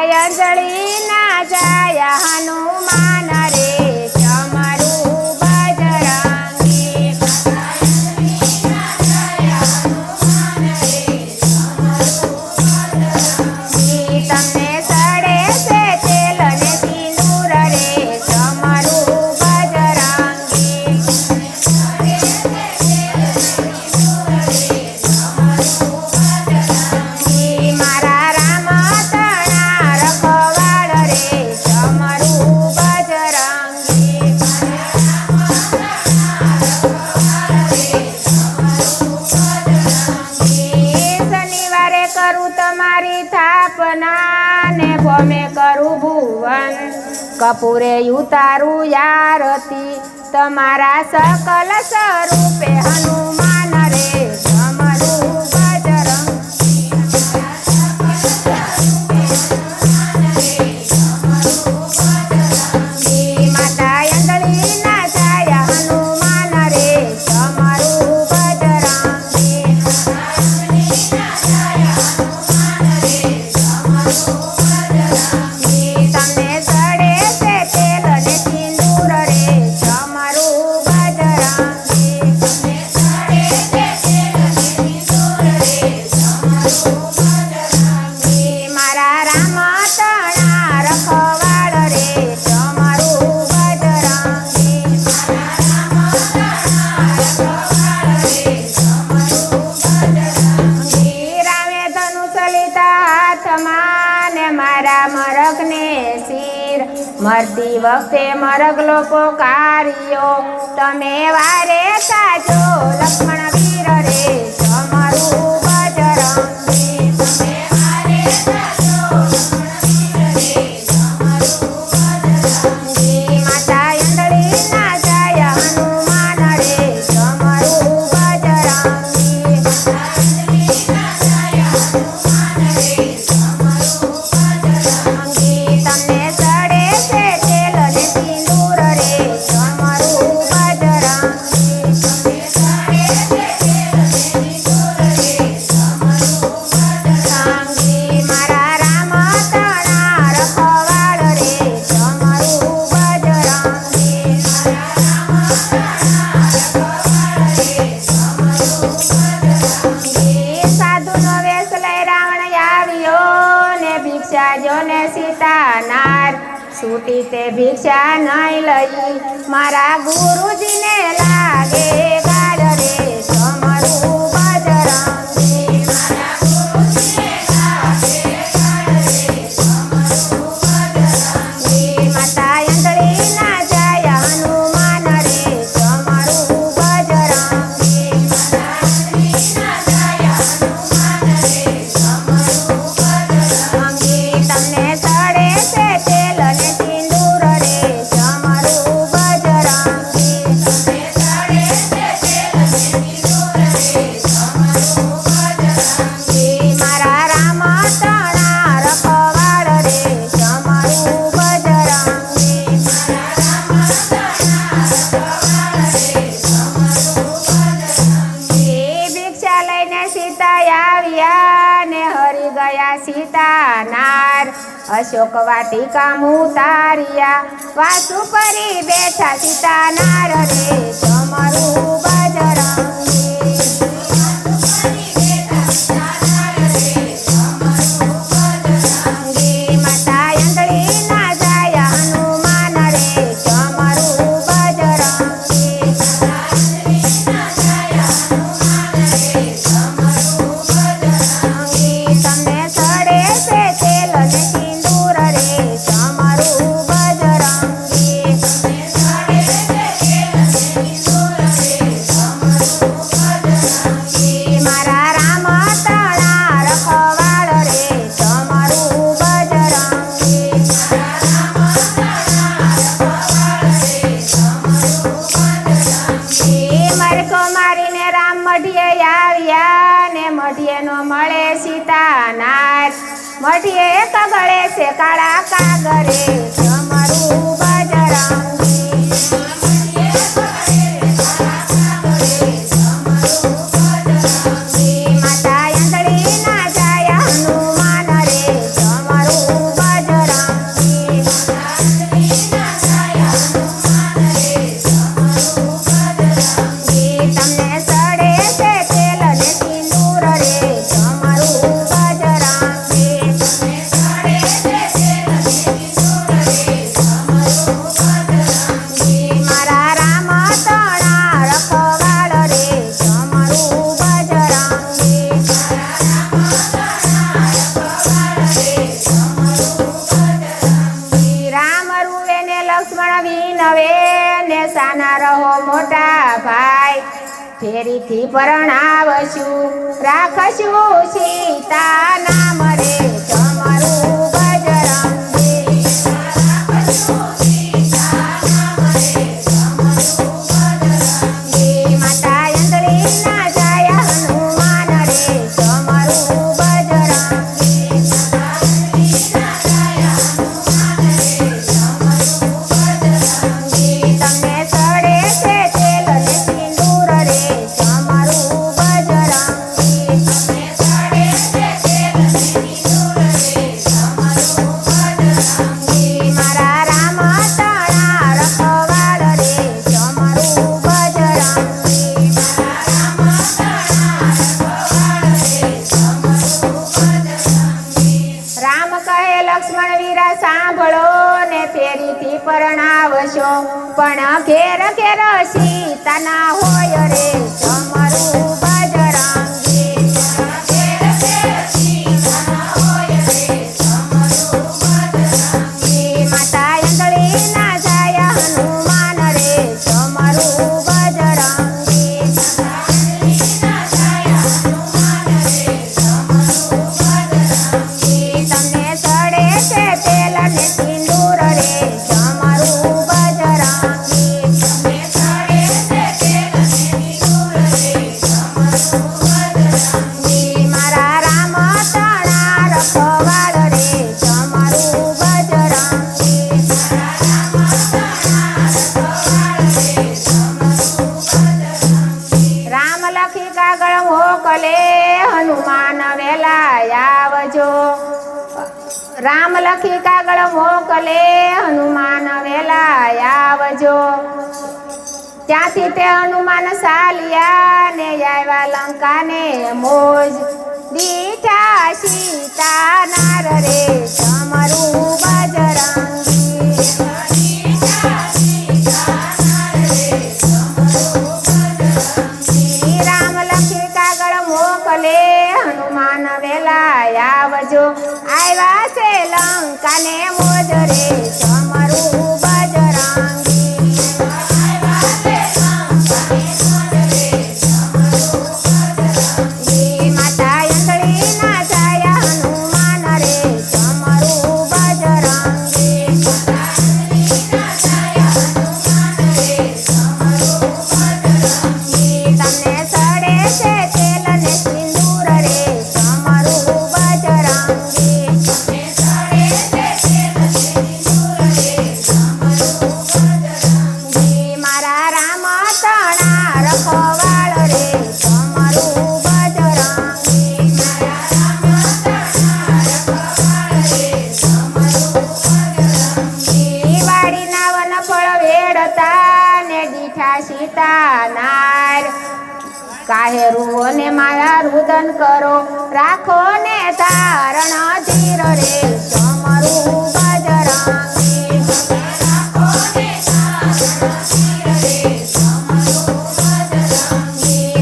અંજળી ના જાય હનુમાન રે ચમરું બજરંગી તમને સડે છે તેલ ને સિંદૂર રે ચમરું બજરંગી મારા રામ તણા રખવાડ રે ચમરું બજરંગી શનિવારે કરું તમારી થાપના ને ભમે કરું ભુવન કપૂરે ઉતારું યારતી તમારા સકલ સ્વરૂપે હનુમાન રે ચમરું બજરંગી માતા અંજળી ના જાય હનુમાન રે ચમરું બજરંગી તમને સડે છે તેલ ને સિંદૂર રે ચમરું બજરંગી મારા રામ તણા રખવાડ રે ચમરું બજરંગી રામે ધનુષ લીધા હાથમાં ને મારા મરઘને શિર મરતી વખતે મરઘલો પોકાર્યો તમે વારે સાજો લક્ષ્મણ વીર રે ચમરું બજરંગી માતા અંજળી ના જાય હનુમાન રે ચમરું બજરંગી તમને સડે છે તેલ ને સિંદૂર રે ચમરું બજરંગી મારા રામ તણા રખવાડ રે ચમરું બજરંગી સાધુનો વેશ લઈ રાવણ આવ્યો ને ભિક્ષા જોને સીતાનાર છૂટી તે ભિક્ષા નહીં લઈ મારા ગુરુજીને લાગે ગાળ રે ચમરું બજરંગી માતા અંજળી ના જાય હનુમાન રે ચમરું બજરંગી તમને સડે છે તેલ ને સિંદૂર રે ચમરું બજરંગી મારા રામ તણા રખવાડ રે ચમરું બજરંગી ભિક્ષા લઈને સીતા આવ્યા ને હરી ગયા સીતાનાર અશોક વાટિકા ઉતાર્યા વાસુ પરી બેઠા સીતાનાર રે ચમરું બજરંગી માતા અંજળી ના જાય હનુમાન રે ચમરું બજરંગી તમને સડે છે તેલ ને સિંદૂર રે ચમરું બજરંગી મારા રામ તણા રખવાડ રે ચમરું બજરંગી મરકો મારીને રામ મઢીએ આવ્યા ને મઢીએનો મળે સીતાનાર મઢીએ એક ગળે છે કાળા કાગરે ચમરું બજરંગી માતા અંજળી ના જાય હનુમાન રે ચમરું ફેરીથી પરણાવશું રાખશું સીતા નામ રે ચમરું બજરંગી માતા અંજલિ ના જાય હનુમાન રે ચમરું બજરંગી તમને સડે છે તેલ ને સિંદૂર રે ચમરું બજરંગી મારા રામ તણા રખવાળ રે ચમરું બજરંગી રામ કહે લક્ષ્મણ વીરા સાંભળો ને ફેરીથી પરણાવશો પણ ઘેર ઘેર સીતા ના હોય રે ચમરું બજરંગી માતા અંજલિ ના જાય હનુમાન રે ચમરું બજરંગી તમને સડે છે તેલ ને સિંદૂર રે ચમરું બજરંગી મારા રામ તણા રખવાળ રે ચમરું બજરંગી રામ લખી કાગળ મોકલે હનુમાન વેલા આવજો રામ લખી કાગળ મોકલે હનુમાન વેલા આવજો ત્યાંથી તે હનુમાન સાલિયા ને આવ્યા લંકાને મોજ દીઠા સીતા નાર રે ચમરું બજરંગી રામ લખી કાગળ મોકલે હનુમાન વેલા આવજો આવ્યા છે લંકાને મોજ રે ચમરું બજરંગી માતા અંજલિ ના જાય હનુમાન રે ચમરું બજરંગી તમને સડે છે તેલ ને સિંદૂર રે ચમરું બજરંગી મારા રામ તણા રખવાળ રે ચમરું બજરંગી દિવાળીના વન ફળ વેડતા ને દીઠા સીતા નાર કાહે રૂવો ને માયા રુદન કરો રાખો ને ધારણ ધીર રે ચમરું બજરંગી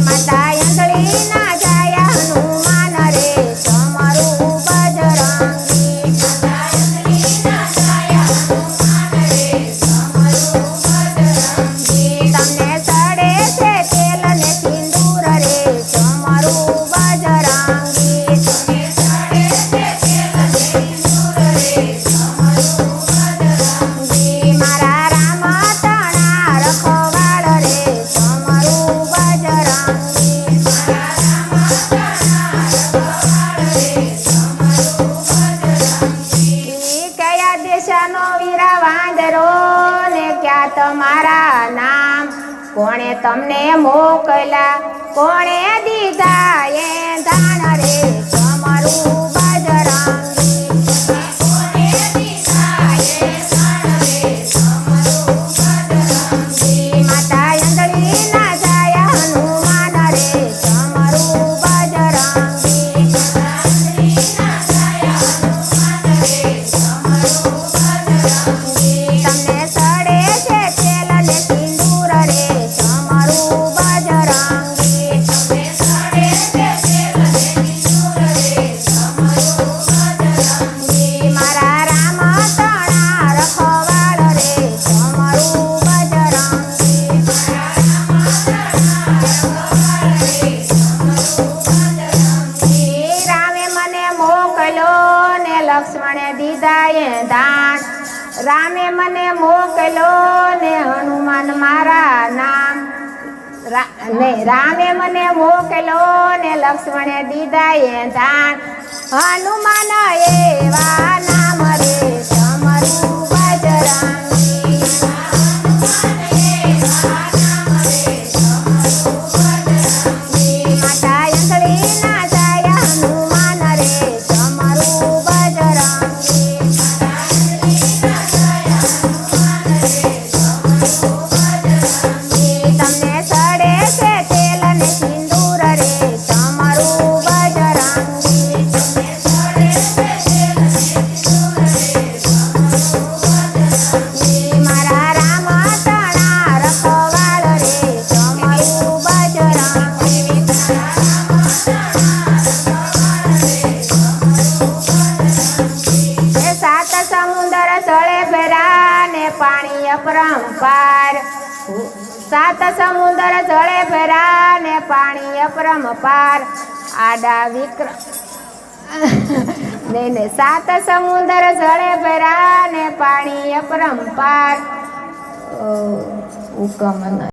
માતા અંજલિ ના જાય હનુમાન રે ચમરું બજરંગી તમને સડે છે તેલ ને સિંદૂર રે ચમરું બજરંગી મારા રામ તણા રખવાળ રે ચમરું બજરંગી કયા દેશાનો વીરા વાંદરો ને ક્યાં તમારા નામ કોણે તમને મોકલ્યા કોણે દીધા એ દાન રે ચમરું બજરંગી માતા અંજલિ ના જાય હનુમાન રે ચમરું બજરંગી તમને સડે છે તેલ ને સિંદૂર રે ચમરું બજરંગી દીધાએ દાન રામે મને મોકલો ને હનુમાન મારા નામ રામે મને મોકલો ને લક્ષ્મણે દીધાએ દાન હનુમાન એવા નામ રે સમરું બજરંગી માતા અંસળી ના જાય હનુમાન રે સમરું બજરંગી તમને સડે છે તેલ ને સિંદૂર રે સમરું બજરંગી મારા રામ તણા રખવાળ રે સમરું બજરંગી એ સાત સમુદ્ર તળે ફેરા ને પાણી અપરંપાર સાત સમુદ્ર જળે ફેરા ને પાણી અપરંપાર આડા વિક્રમ ને સાત સમુદ્ર જળે ફેરા ને પાણી અપરંપાર હુકમ